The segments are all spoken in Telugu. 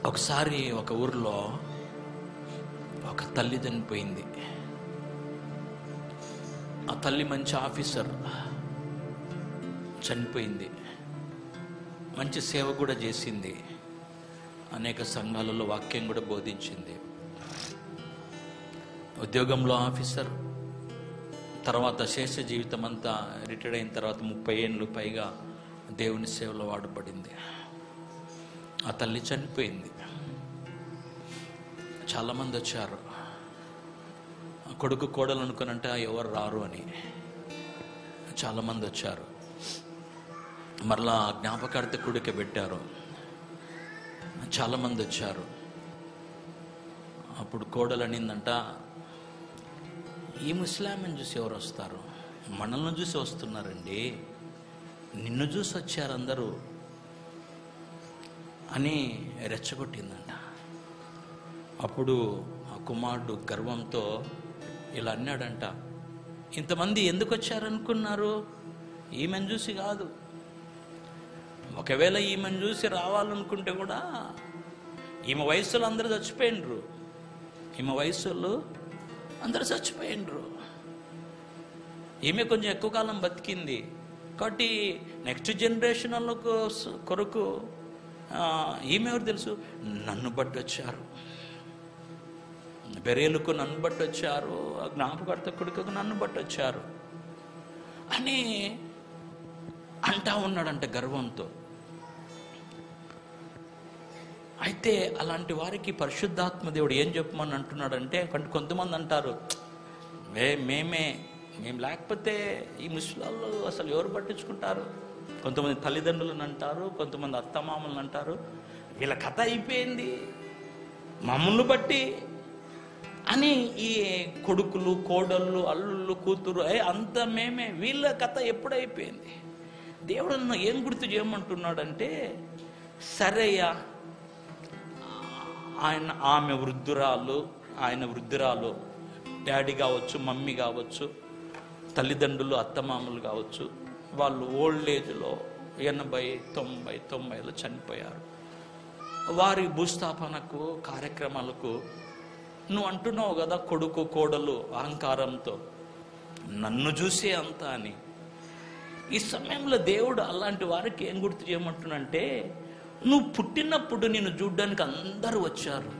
ఒకసారి ఒక ఊర్లో ఒక తల్లి చనిపోయింది. ఆ తల్లి మంచి ఆఫీసర్, చనిపోయింది. మంచి సేవ కూడా చేసింది, అనేక సంఘాలలో వాక్యం కూడా బోధించింది. ఉద్యోగంలో ఆఫీసర్, తర్వాత శేష జీవితం అంతా రిటైర్డ్ అయిన తర్వాత 30 ఏళ్ళు పైగా దేవుని సేవలో వాడబడింది. ఆ తల్లి చనిపోయింది. చాలామంది వచ్చారు. కొడుకు కోడలు అనుకునంటే ఎవరు రారు అని చాలామంది వచ్చారు. మరలా జ్ఞాపకార్థ కొడుకు పెట్టారు, చాలామంది వచ్చారు. అప్పుడు కోడలు అనిందంట, ఈ ముస్లాంని చూసి ఎవరు వస్తారు, మనల్ని చూసి వస్తున్నారండి, నిన్ను చూసి వచ్చారు అందరూ అని రెచ్చగొట్టిందంట. అప్పుడు ఆ కుమారుడు గర్వంతో ఇలా అన్నాడంట, ఇంతమంది ఎందుకు వచ్చారనుకున్నారు, ఈమెను చూసి కాదు. ఒకవేళ ఈమెను చూసి రావాలనుకుంటే కూడా ఈమె వయసులో అందరూ చచ్చిపోయినరు, ఈమె వయసులో అందరూ చచ్చిపోయినరు. ఈమె కొంచెం ఎక్కువ కాలం బతికింది కాబట్టి నెక్స్ట్ జనరేషన్ కొరకు ఈమె ఎవరు తెలుసు, నన్ను బట్టి వచ్చారు, బెరేలుకు నన్ను బట్టి వచ్చారు, జ్ఞాపకార్థ కొడుకు నన్ను బట్టి వచ్చారు అని అంటా ఉన్నాడంట గర్వంతో. అయితే అలాంటి వారికి పరిశుద్ధాత్మ దేవుడు ఏం చెప్పమని అంటున్నాడంటే, కొంతమంది అంటారు, మేము లేకపోతే ఈ ముస్లింలు అసలు ఎవరు పట్టించుకుంటారు. కొంతమంది తల్లిదండ్రులను అంటారు, కొంతమంది అత్తమామలను అంటారు, వీళ్ళ కథ అయిపోయింది మమ్మల్ని బట్టి అని. ఈ కొడుకులు కోడళ్ళు అల్లుళ్ళు కూతురు అంత మేమే, వీళ్ళ కథ ఎప్పుడైపోయింది. దేవుడు నన్ను ఏం గుర్తు చేయమంటున్నాడంటే, సరేయ్యా ఆమె వృద్ధురాలు, ఆయన వృద్ధురాలు, డాడీ కావచ్చు, మమ్మీ కావచ్చు, తల్లిదండ్రులు అత్తమామలు కావచ్చు, వాళ్ళు ఓల్డ్ ఏజ్లో 80, 90, 90లో చనిపోయారు. వారి భూస్థాపనకు కార్యక్రమాలకు నువ్వు అంటున్నావు కదా, కొడుకు కోడలు అహంకారంతో నన్ను చూసే అంత అని. ఈ సమయంలో దేవుడు అలాంటి వారికి ఏం గుర్తు చేయమంటున్నంటే, నువ్వు పుట్టినప్పుడు నిన్ను చూడ్డానికి అందరూ వచ్చారు.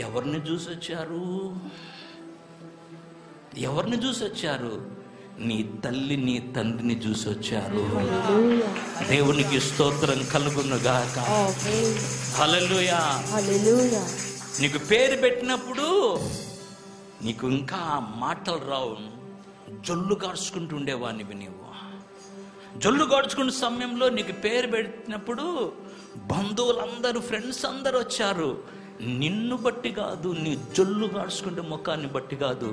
ఎవరిని చూసి వచ్చారు? ఎవరిని చూసి వచ్చారు? నీ తల్లి నీ తండ్రిని చూసి వచ్చారు. దేవునికి స్తోత్రం కలుగును గాక. హల్లెలూయా. నీకు పేరు పెట్టినప్పుడు నీకు ఇంకా మాటలు రావు, జొల్లు గార్చుకుంటూ ఉండేవాడివి. నీవు జొల్లు గార్చుకునే సమయంలో నీకు పేరు పెట్టినప్పుడు బంధువులందరూ, ఫ్రెండ్స్ అందరూ వచ్చారు. నిన్ను బట్టి కాదు, నీ జొల్లు గార్చుకుంటే ముఖాన్ని బట్టి కాదు,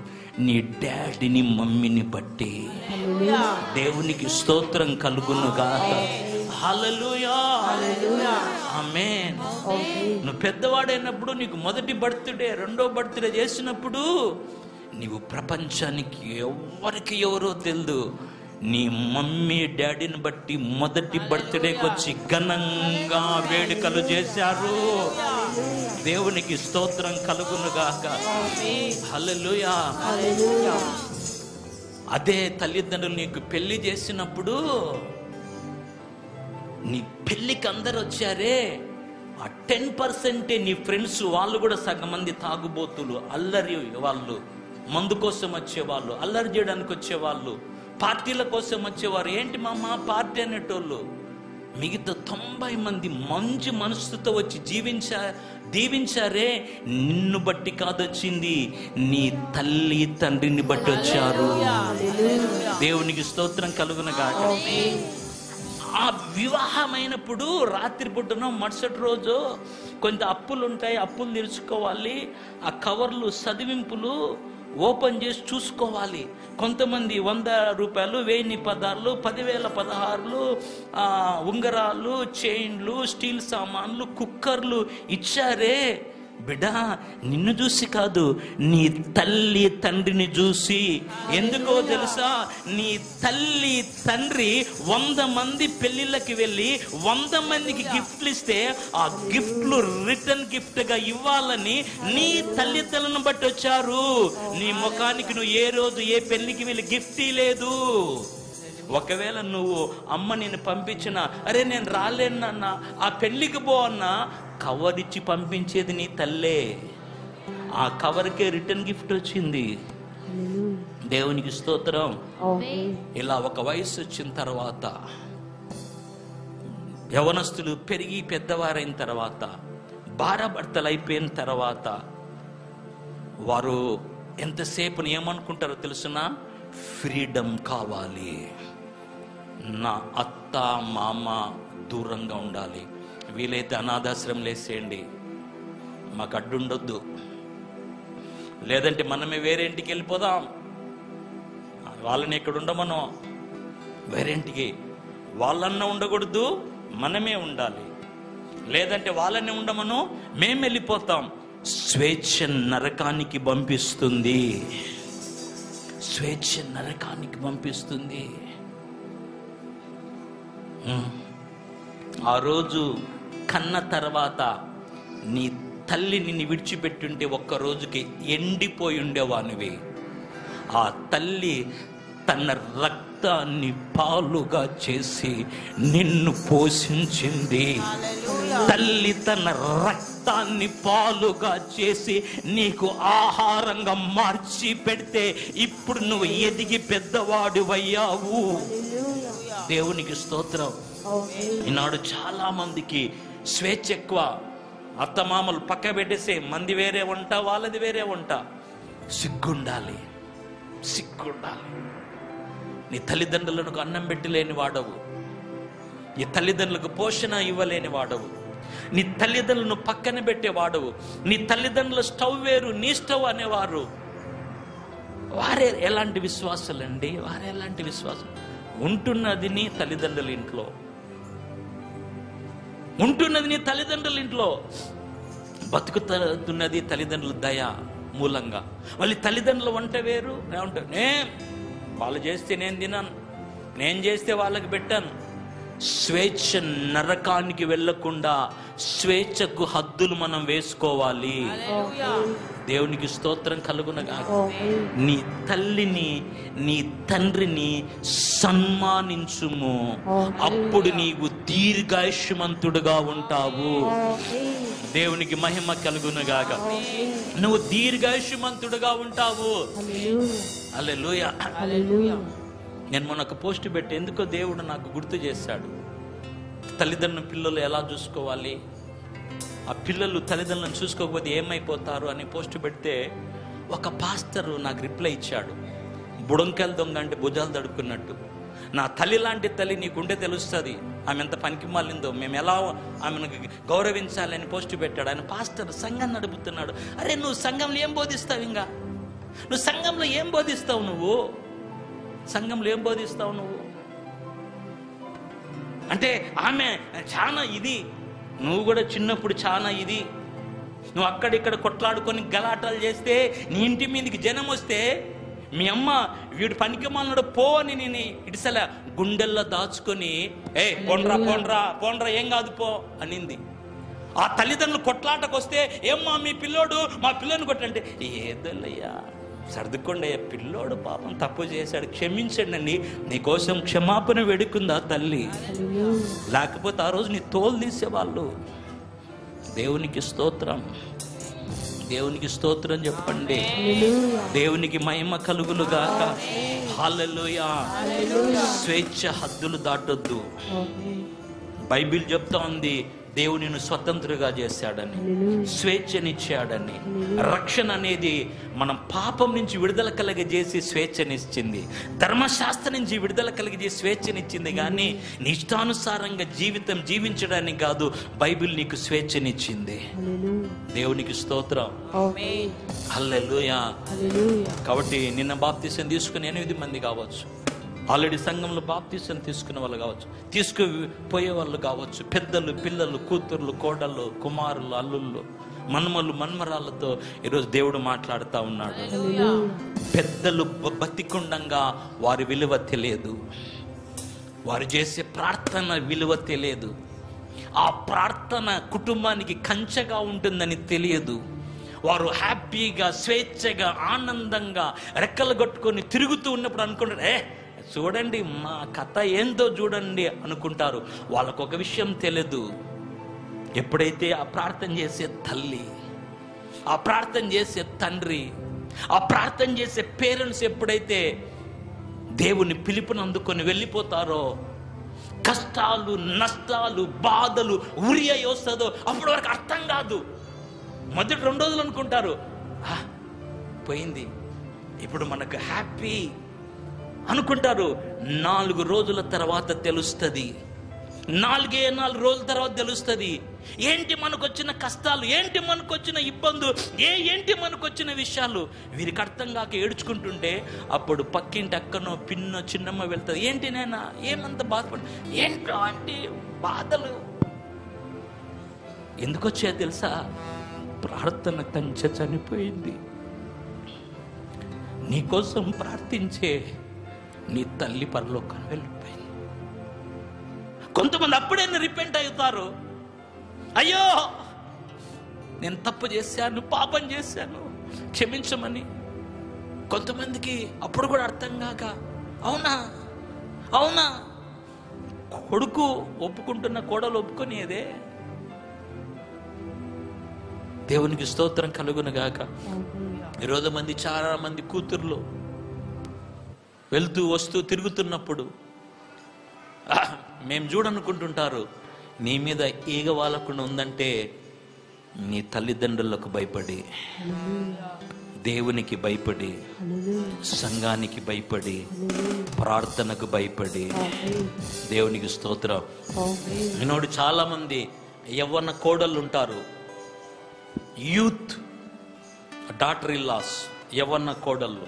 నీ డాడీని మమ్మీని బట్టి. దేవునికి స్తోత్రం కలుగును గాక. హల్లెలూయా. ఆమేన్. నువ్వు పెద్దవాడైనప్పుడు నీకు మొదటి బర్త్డే, రెండో బర్త్డే చేసినప్పుడు నీవు ప్రపంచానికి ఎవరో తెలియదు. నీ మమ్మీ డాడీని బట్టి మొదటి బర్త్డేకి వచ్చి ఘనంగా వేడుకలు చేశారు. దేవునికి స్తోత్రం కలుగును గాక. హల్లెలూయా. అదే తల్లిదండ్రులు నీకు పెళ్లి చేసినప్పుడు నీ పెళ్లికి అందరు వచ్చారే, ఆ 10% నీ ఫ్రెండ్స్, వాళ్ళు కూడా సగం మంది తాగుబోతులు, అల్లరి వాళ్ళు, మందు కోసం వచ్చేవాళ్ళు, అల్లరి చేయడానికి వచ్చేవాళ్ళు, పార్టీల కోసం వచ్చేవారు. ఏంటి మామ పార్టీ అనేటోళ్ళు. మిగతా 90 మంది మంచి మనసుతో వచ్చి దీవించారే, నిన్ను బట్టి కాదొచ్చింది, నీ తల్లి తండ్రిని బట్టి వచ్చారు. దేవునికి స్తోత్రం కలుగును గాక. ఆ వివాహమైనప్పుడు రాత్రి పుట్టున మరుసటి రోజు కొంత అప్పులు ఉంటాయి, అప్పులు తీర్చుకోవాలి. ఆ కవర్లు, చదివింపులు ఓపెన్ చేసి చూసుకోవాలి. కొంతమంది 100 రూపాయలు, 1000 పదార్లు, 10,000 పదహారులు, ఉంగరాలు, చైన్లు, స్టీల్ సామాన్లు, కుక్కర్లు ఇచ్చారే. బిడ్డా, నిన్ను చూసి కాదు, నీ తల్లి తండ్రిని చూసి. ఎందుకో తెలుసా? నీ తల్లి తండ్రి 100 మంది పెళ్లిళ్ళకి వెళ్ళి 100 మందికి గిఫ్ట్లు ఇస్తే ఆ గిఫ్ట్లు రిటర్న్ గిఫ్ట్ గా ఇవ్వాలని నీ తల్లిదండ్రులను బట్టి వచ్చారు. నీ ముఖానికి నువ్వు ఏ రోజు ఏ పెళ్లికి వెళ్ళి గిఫ్ట్ లేదు. ఒకవేళ నువ్వు అమ్మ నేను పంపించిన, అరే నేను రాలేనన్నా, ఆ పెళ్లికి పో అన్నా, కవర్ ఇచ్చి పంపించేది నీ తల్లే. ఆ కవర్కే రిటర్న్ గిఫ్ట్ వచ్చింది. దేవునికి స్తోత్రం. ఇలా ఒక వయసు వచ్చిన తర్వాత, యవనస్తులు పెరిగి పెద్దవారైన తర్వాత, భార్యాభర్తలు అయిపోయిన తర్వాత, వారు ఎంతసేపు ఏమనుకుంటారో తెలుసునా? ఫ్రీడమ్ కావాలి, నా అత్త మామ దూరంగా ఉండాలి, వీలైతే అనాథాశ్రమం వేసేయండి, మాకు అడ్డుండొద్దు, లేదంటే మనమే వేరే ఇంటికి వెళ్ళిపోదాం, వాళ్ళని ఎక్కడ ఉండమనో, వేరే ఇంటికి వాళ్ళన్నా ఉండకూడదు, మనమే ఉండాలి, లేదంటే వాళ్ళని ఉండమనో, మేము వెళ్ళిపోతాం. స్వేచ్ఛ నరకానికి పంపిస్తుంది. స్వేచ్ఛ నరకానికి పంపిస్తుంది. ఆ రోజు కన్న తర్వాత నీ తల్లి నిన్ను విడిచిపెట్టుంటే ఒక్క రోజుకి ఎండిపోయి ఉండేవానివి. ఆ తల్లి తన రక్తాన్ని పాలుగా చేసి నిన్ను పోషించింది. తల్లి తన రక్తాన్ని పాలుగా చేసి నీకు ఆహారంగా మార్చి పెడితే ఇప్పుడు నువ్వు ఎదిగి పెద్దవాడివయ్యావు. దేవునికి స్తోత్రం. ఈనాడు చాలా మందికి స్వేచ్ఛ ఎక్కువ. అత్తమామలు పక్క పెట్టేసే, మంది వేరే వంట, వాళ్ళది వేరే వంట. సిగ్గుండాలి, సిగ్గుండాలి. నీ తల్లిదండ్రులకు అన్నం పెట్టలేని వాడవు, నీ తల్లిదండ్రులకు పోషణ ఇవ్వలేని వాడవు, నీ తల్లిదండ్రులను పక్కన పెట్టేవాడవు. నీ తల్లిదండ్రుల స్టవ్ వేరు, నీ స్టవ్ అనేవారు. వారే ఎలాంటి విశ్వాసాలండి? వారే ఎలాంటి విశ్వాసం? ఉంటున్నది నీ తల్లిదండ్రుల ఇంట్లో, ఉంటున్నది నీ తల్లిదండ్రుల ఇంట్లో, బతుకుతున్నది తల్లిదండ్రుల దయ మూలంగా. మళ్ళీ తల్లిదండ్రుల వంట వేరు. వాళ్ళు చేస్తే నేను తిన్నాను, నేను చేస్తే వాళ్ళకి పెట్టాను. స్వేచ్ఛ నరకానికి వెళ్ళకుండా స్వేచ్ఛకు హద్దులు మనం వేసుకోవాలి. దేవునికి స్తోత్రం కలుగునగా. నీ తల్లిని నీ తండ్రిని సన్మానించుము, అప్పుడు నీవు దీర్ఘాయుష్మంతుడుగా ఉంటావు. దేవునికి మహిమ కలుగునగాక. నువ్వు దీర్ఘాయుష్మంతుడుగా ఉంటావు. హల్లెలూయా. నేను మొన్న ఒక పోస్ట్ పెట్టి, ఎందుకో దేవుడు నాకు గుర్తు చేశాడు, తల్లిదండ్రుల పిల్లలు ఎలా చూసుకోవాలి, ఆ పిల్లలు తల్లిదండ్రులను చూసుకోకపోతే ఏమైపోతారు అని పోస్ట్ పెడితే ఒక పాస్టర్ నాకు రిప్లై ఇచ్చాడు. బుడంకాయల దొంగ అంటే భుజాలు తడుక్కున్నట్టు. నా తల్లి లాంటి తల్లి నీకుంటే తెలుస్తుంది ఆమె ఎంత పనికి మాలిందో, మేము ఎలా ఆమెను గౌరవించాలని పోస్ట్ పెట్టాడు. ఆయన పాస్టర్ సంఘం నడుపుతున్నాడు. అరే నువ్వు సంఘంలో ఏం బోధిస్తావు? ఇంకా నువ్వు సంఘంలో ఏం బోధిస్తావు? నువ్వు సంఘంలో ఏం బోధిస్తావు నువ్వు అంటే ఆమె చాలా ఇది, నువ్వు కూడా చిన్నప్పుడు చాలా ఇది, నువ్వు అక్కడిక్కడ కొట్లాడుకొని గలాటాలు చేస్తే నీ ఇంటి మీదకి జనం వస్తే మీ అమ్మ వీడు పనికి మాలనాడు పో అని నేను ఇడిసల గుండెల్లో దాచుకొని పోండ్రా పోండ్రా పోండ్రా ఏం కాదు పో అనింది. ఆ తల్లిదండ్రులు కొట్లాటకు వస్తే ఏమ్మా మీ పిల్లోడు మా పిల్లని కొట్టంటే, ఏదోలయ్యా సర్దుకోండి, పిల్లోడు పాపం తప్పు చేశాడు క్షమించండి అని నీకోసం క్షమాపణ వేడుకుందా తల్లి? లేకపోతే ఆ రోజు నీ తోలు తీసేవాళ్ళు. దేవునికి స్తోత్రం, దేవునికి స్తోత్రం చెప్పండి. దేవునికి మహిమ కలుగులుగాక. హల్లెలూయా. స్వేచ్ఛ హద్దులు దాటొద్దు. బైబిల్ చెప్తా ఉంది, దేవుడు నిన్ను స్వతంత్రుగా చేశాడని, స్వేచ్ఛనిచ్చాడని. రక్షణ అనేది మనం పాపం నుంచి విడుదల కలిగజేసి స్వేచ్ఛనిచ్చింది, ధర్మశాస్త్రం నుంచి విడుదల కలిగజేసి స్వేచ్ఛనిచ్చింది. కానీ నీ ఇష్టానుసారంగా జీవితం జీవించడానికి కాదు, బైబిల్ నీకు స్వేచ్ఛనిచ్చింది. దేవునికి స్తోత్రం. హల్లెలూయా. కాబట్టి నిన్న బాప్తిసం తీసుకుని 8 మంది కావచ్చు, ఆల్రెడీ సంఘంలో బాప్తీసం తీసుకునే వాళ్ళు కావచ్చు, తీసుకుపోయే వాళ్ళు కావచ్చు, పెద్దలు, పిల్లలు, కూతుర్లు, కోడళ్ళు, కుమారులు, అల్లుళ్ళు, మన్మలు, మన్మరాళ్ళతో ఈరోజు దేవుడు మాట్లాడుతూ ఉన్నాడు. పెద్దలు బతికుండంగా వారి విలువ తెలియదు, వారు చేసే ప్రార్థన విలువ తెలియదు, ఆ ప్రార్థన కుటుంబానికి కంచెగా ఉంటుందని తెలియదు. వారు హ్యాపీగా, స్వేచ్ఛగా, ఆనందంగా రెక్కలు కొట్టుకొని తిరుగుతూ ఉన్నప్పుడు అనుకుంటారు, చూడండి మా కథ ఏందో చూడండి అనుకుంటారు. వాళ్ళకు ఒక విషయం తెలియదు, ఎప్పుడైతే ఆ ప్రార్థన చేసే తల్లి, ఆ ప్రార్థన చేసే తండ్రి, ఆ ప్రార్థన చేసే పేరెంట్స్ ఎప్పుడైతే దేవుని పిలుపుని అందుకొని వెళ్ళిపోతారో, కష్టాలు, నష్టాలు, బాధలు ఉరి అయి వస్తుందో అప్పటి వరకు అర్థం కాదు. మొదటి 2 రోజులు అనుకుంటారు పోయింది, ఇప్పుడు మనకు హ్యాపీ అనుకుంటారు. 4 రోజుల తర్వాత తెలుస్తుంది, 4 రోజుల తర్వాత తెలుస్తుంది ఏంటి మనకు వచ్చిన కష్టాలు, ఏంటి మనకు వచ్చిన ఇబ్బందులు, ఏంటి మనకు వచ్చిన విషయాలు. వీరికి అర్థం కాక ఏడ్చుకుంటుంటే అప్పుడు పక్కింటి అక్కనో, పిన్నో, చిన్నమ్మ వెళ్తుంది, ఏంటి నేనా ఏమంత బాధపడు, ఏంటో అంటే బాధలు ఎందుకు వచ్చాయో తెలుసా? ప్రార్థన కంచె చనిపోయింది. నీకోసం ప్రార్థించే నీ తల్లి పరలోకానికి వెళ్ళిపోయింది. కొంతమంది అప్పుడే రిపెంట్ అవుతారు, అయ్యో నేను తప్పు చేశాను, పాపం చేశాను, క్షమించమని. కొంతమందికి అప్పుడు కూడా అర్థం కాక, అవునా అవునా, కొడుకు ఒప్పుకుంటున్న కోడలు ఒప్పుకునేదే. దేవునికి స్తోత్రం కలుగును గాక. ఈరోజు చాలా మంది కూతుర్లు వెళ్తూ వస్తూ తిరుగుతున్నప్పుడు మేము చూడనుకుంటుంటారు, నీ మీద ఈగ వాలకుండా ఉందంటే నీ తల్లిదండ్రులకు భయపడి, దేవునికి భయపడి, సంఘానికి భయపడి, ప్రార్థనకు భయపడి. దేవునికి స్తోత్రం. ఈనాడు చాలా మంది యవ్వన కోడళ్ళు ఉంటారు, యూత్ డాటర్ ఇల్లాస్, యవ్వన కోడళ్ళు.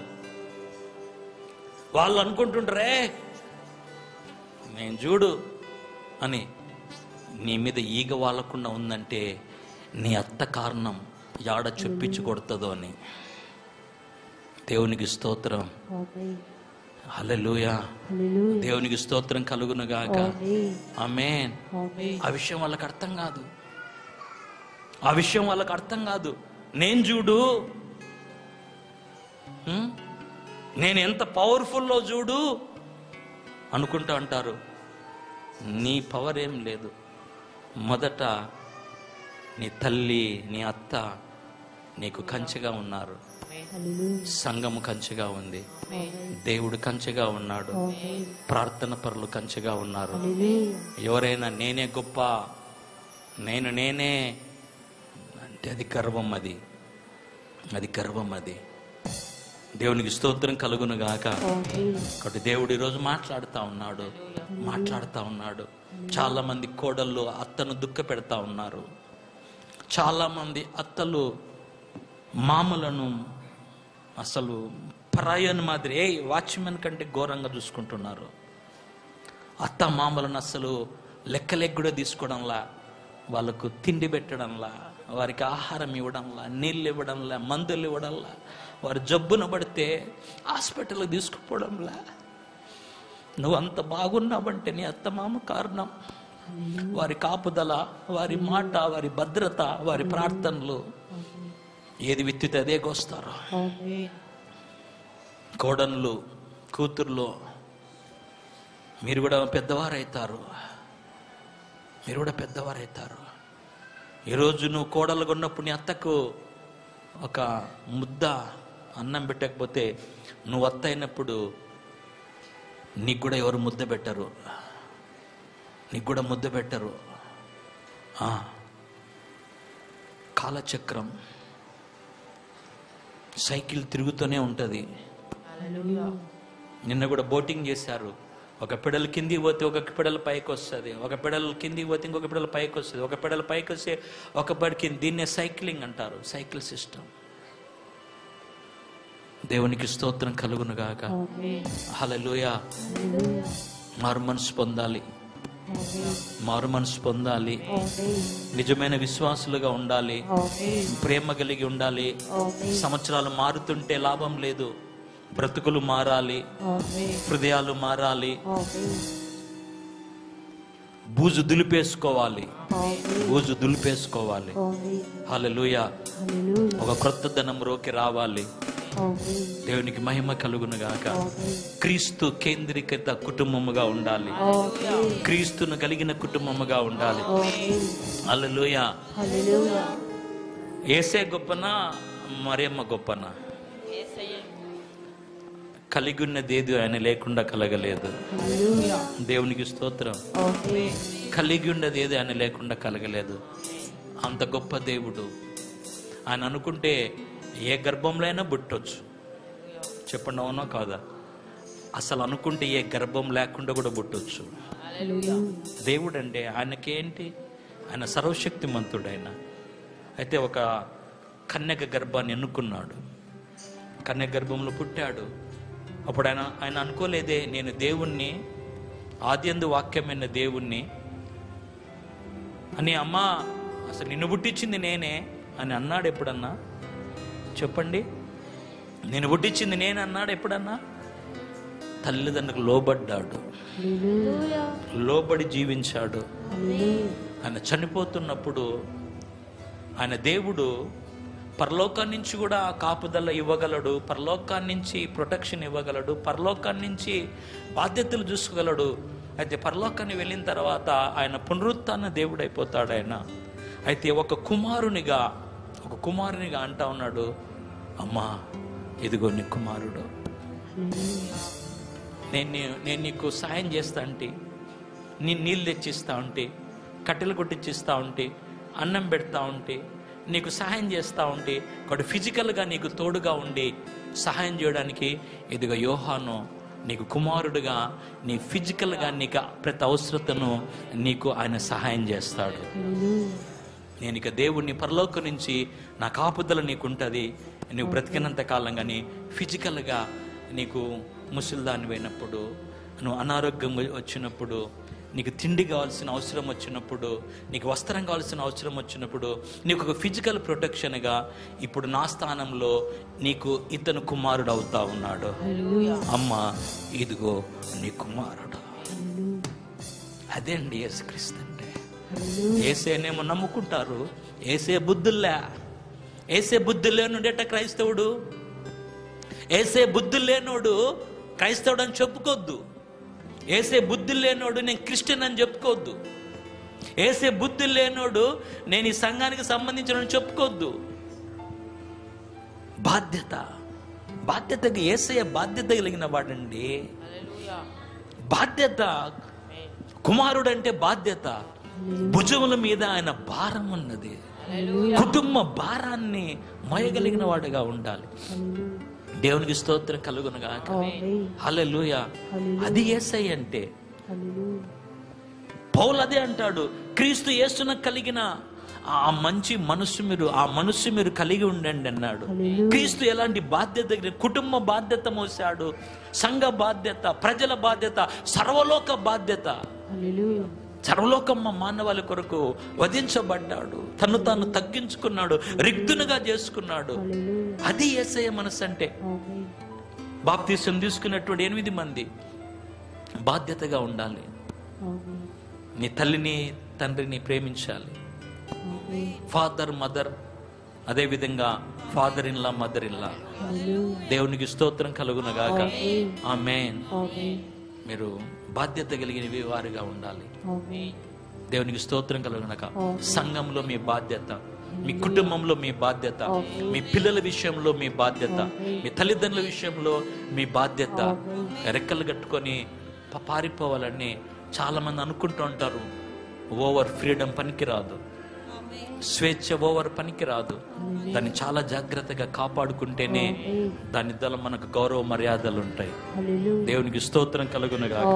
వాళ్ళు అనుకుంటుంటారే, నేను చూడు అని, నీ మీద ఈగ వాలకుండా ఉందంటే నీ అత్త కారణం యాడ చొప్పించి కొడుతుందో అని. దేవునికి స్తోత్రం, హల్లెలూయా. దేవునికి స్తోత్రం కలుగును గాక. ఆమేన్. ఆ విషయం వాళ్ళకి అర్థం కాదు, ఆ విషయం వాళ్ళకి అర్థం కాదు. నేను చూడు, నేను ఎంత పవర్ఫుల్లో చూడు అనుకుంటా అంటారు. నీ పవర్ ఏం లేదు. మొదట నీ తల్లి, నీ అత్త నీకు కంచెగా ఉన్నారు, సంఘము కంచెగా ఉంది, దేవుడు కంచెగా ఉన్నాడు, ప్రార్థన పరులు కంచెగా ఉన్నారు. ఎవరైనా నేనే గొప్ప, నేనే అంటే అది గర్వం, అది గర్వం. అది దేవునికి స్తోత్రం కలుగును గాక. కాబట్టి దేవుడు ఈరోజు మాట్లాడుతూ ఉన్నాడు. చాలా మంది కోడళ్ళు అత్తను దుఃఖ పెడతా ఉన్నారు. చాలా మంది అత్తలు మామలను అసలు పరాయని మాదిరి, వాచ్మెన్ కంటే ఘోరంగా చూసుకుంటున్నారు. అత్త మామలను అసలు లెక్కలెక్క కూడా తీసుకోవడంలా, వాళ్ళకు తిండి పెట్టడంలా, వారికి ఆహారం ఇవ్వడంలా, నీళ్ళు ఇవ్వడంలా, మందులు ఇవ్వడంలా, వారు జబ్బున పడితే హాస్పిటల్కి తీసుకుపోవడంలా. నువ్వు అంత బాగున్నావంటే నీ అత్తమామ కారణం. వారి కాపుదల, వారి మాట, వారి భద్రత, వారి ప్రార్థనలు. ఏది విత్తితే అదే కోస్తారు. కోడన్లు, కూతుర్లు, మీరు కూడా పెద్దవారైతారు. ఈరోజు నువ్వు కోడలుగా ఉన్నప్పుడు నీ అత్తకు ఒక ముద్ద అన్నం పెట్టకపోతే, నువ్వు అత్త అయినప్పుడు నీకు కూడా ఎవరు ముద్ద పెట్టరు, కాలచక్రం, సైకిల్ తిరుగుతూనే ఉంటుంది. నిన్న కూడా బోటింగ్ చేశారు. ఒక పెడల్ కిందికి పోతే ఒక పెడల్ పైకి వస్తుంది, ఒక పెడల్ కిందికి పోతే ఇంకొక పెడల్ పైకి వస్తుంది, ఒక పెడల్ పైకి వస్తే ఒక పడి కింద. దీన్నే సైక్లింగ్ అంటారు, సైకిల్ సిస్టమ్. దేవునికి స్తోత్రం కలుగును గాక. హల్లెలూయా. మారు మనసు పొందాలి, మారు మనసు పొందాలి, నిజమైన విశ్వాసులుగా ఉండాలి, ప్రేమ కలిగి ఉండాలి. సంవత్సరాలు మారుతుంటే లాభం లేదు, బ్రతుకులు మారాలి, హృదయాలు మారాలి, బూజు దులిపేసుకోవాలి, బూజు దులిపేసుకోవాలి. హల్లెలూయా. ఒక క్రొత్త ధనంలోకి రావాలి. దేవునికి మహిమ కలుగును గాక. క్రీస్తు కేంద్రీకృత కుటుంబముగా ఉండాలి, క్రీస్తును కలిగిన కుటుంబముగా ఉండాలి. హల్లెలూయా. యేసే గొప్పనా మరియమ్మ గొప్పనా? కలిగి ఉన్నదేది ఆయన లేకుండా కలగలేదు. దేవునికి స్తోత్రం. కలిగి ఉన్నది ఏది ఆయన లేకుండా కలగలేదు. అంత గొప్ప దేవుడు. ఆయన అనుకుంటే ఏ గర్భంలో అయినా పుట్టొచ్చు. చెప్పండి, అవునో కాదా? అసలు అనుకుంటే ఏ గర్భం లేకుండా కూడా పుట్టొచ్చు. దేవుడు అంటే ఆయనకేంటి? ఆయన సర్వశక్తిమంతుడైన. అయితే ఒక కన్యక గర్భాన్ని ఎన్నుకున్నాడు, కన్యక గర్భంలో పుట్టాడు. అప్పుడు ఆయన అనుకోలేదే, నేను దేవుణ్ణి, ఆదియందు వాక్యమైన దేవుణ్ణి అని. అమ్మా, అసలు నిన్ను పుట్టించింది నేనే అని అన్నాడు ఎప్పుడన్నా? చెప్పండి, నేను పుట్టించింది నేను అన్నాడు ఎప్పుడన్నా? తల్లిదండ్రులకు లోబడ్డాడు, లోబడి జీవించాడు. ఆయన చనిపోతున్నప్పుడు ఆయన దేవుడు పరలోకాన్ని నుంచి కూడా కాపుదల ఇవ్వగలడు, పరలోకాన్ని నుంచి ప్రొటెక్షన్ ఇవ్వగలడు, పరలోకాన్ని నుంచి బాధ్యతలు చూసుకోగలడు. అయితే పరలోకాన్ని వెళ్ళిన తర్వాత ఆయన పునరుత్థాన దేవుడు అయిపోతాడు ఆయన. అయితే ఒక కుమారునిగా అంటా ఉన్నాడు, అమ్మా ఇదిగో నీ కుమారుడు, నేను నీకు సాయం చేస్తా ఉంటే, నీ నీళ్ళు తెచ్చిస్తా ఉంటే, కట్టెలు కొట్టించిస్తా ఉంటే, అన్నం పెడతా ఉంటే, నీకు సహాయం చేస్తూ ఉంటే, ఒకటి ఫిజికల్గా నీకు తోడుగా ఉండి సహాయం చేయడానికి ఇదిగో యోహాను నీకు కుమారుడుగా, నీ ఫిజికల్గా నీకు ప్రతి అవసరతను నీకు ఆయన సహాయం చేస్తాడు. నేను ఇక దేవుడిని పరలోకం నుంచి నా కాపుదల నీకు ఉంటుంది. నువ్వు బ్రతికినంత కాలం. కానీ ఫిజికల్గా నీకు ముసలిదాన్ని పోయినప్పుడు, నువ్వు అనారోగ్యం వచ్చినప్పుడు, నీకు తిండి కావాల్సిన అవసరం వచ్చినప్పుడు, నీకు వస్త్రం కావాల్సిన అవసరం వచ్చినప్పుడు, నీకు ఒక ఫిజికల్ ప్రొటెక్షన్గా ఇప్పుడు నా స్థానంలో నీకు ఇతను కుమారుడు అవుతా ఉన్నాడు. అమ్మా ఇదిగో నీ కుమారుడు. అదే అండి యేసుక్రీస్తు అంటే. ఏసేనేమో నమ్ముకుంటారు, ఏసే బుద్ధులు లేనుడేట క్రైస్తవుడు. ఏసే బుద్ధులు లేనోడు క్రైస్తవుడు అని చెప్పుకోవద్దు. ఏసే బుద్ధి లేనోడు నేను క్రిస్టియన్ అని చెప్పుకోవద్దు. ఏసే బుద్ధి లేనోడు నేను ఈ సంఘానికి సంబంధించిన చెప్పుకోవద్దు. బాధ్యతకి ఏసయ్య బాధ్యత కలిగిన వాడండి. బాధ్యత, కుమారుడు అంటే బాధ్యత. భుజముల మీద ఆయన భారం ఉన్నది. కుటుంబ భారాన్ని మోయగలిగిన వాడుగా ఉండాలి. దేవునికి స్తోత్రం కలుగును గాక. హల్లెలూయా. అది యేసయ్య అంటే. పౌలు అదే అంటాడు, క్రీస్తు యేసున కలిగిన ఆ మంచి మనస్సు మీరు కలిగి ఉండండి అన్నాడు. క్రీస్తు ఎలాంటి బాధ్యత, కుటుంబ బాధ్యత మోసాడు, సంఘ బాధ్యత, ప్రజల బాధ్యత, సర్వలోక బాధ్యత. సర్వలోకమ్మ మానవాళి కొరకు వధించబడ్డాడు, తను తాను తగ్గించుకున్నాడు, రిక్తునుగా చేసుకున్నాడు. అది యేసయ్య మనసు అంటే. బాప్తీసం తీసుకున్నటువంటి 8 మంది బాధ్యతగా ఉండాలి. నీ తల్లిని తండ్రిని ప్రేమించాలి. ఫాదర్ మదర్, అదే విధంగా father in law mother in law. దేవునికి స్తోత్రం కలుగునగాక. ఆమేన్. మీరు బాధ్యత కలిగిన వారిగా ఉండాలి. దేవునికి స్తోత్రం కలుగునగాక. సంఘంలో మీ బాధ్యత, మీ కుటుంబంలో మీ బాధ్యత, మీ పిల్లల విషయంలో మీ బాధ్యత, మీ తల్లిదండ్రుల విషయంలో మీ బాధ్యత. రెక్కలు కట్టుకొని పారిపోవాలని చాలా మంది అనుకుంటూ ఉంటారు. ఓవర్ ఫ్రీడమ్ పనికిరాదు, స్వేచ్ఛ ఓవర్ పనికిరాదు. దాన్ని చాలా జాగ్రత్తగా కాపాడుకుంటేనే దాని ద్వారా మనకు గౌరవ మర్యాదలు ఉంటాయి. దేవునికి స్తోత్రం కలుగునుగాక.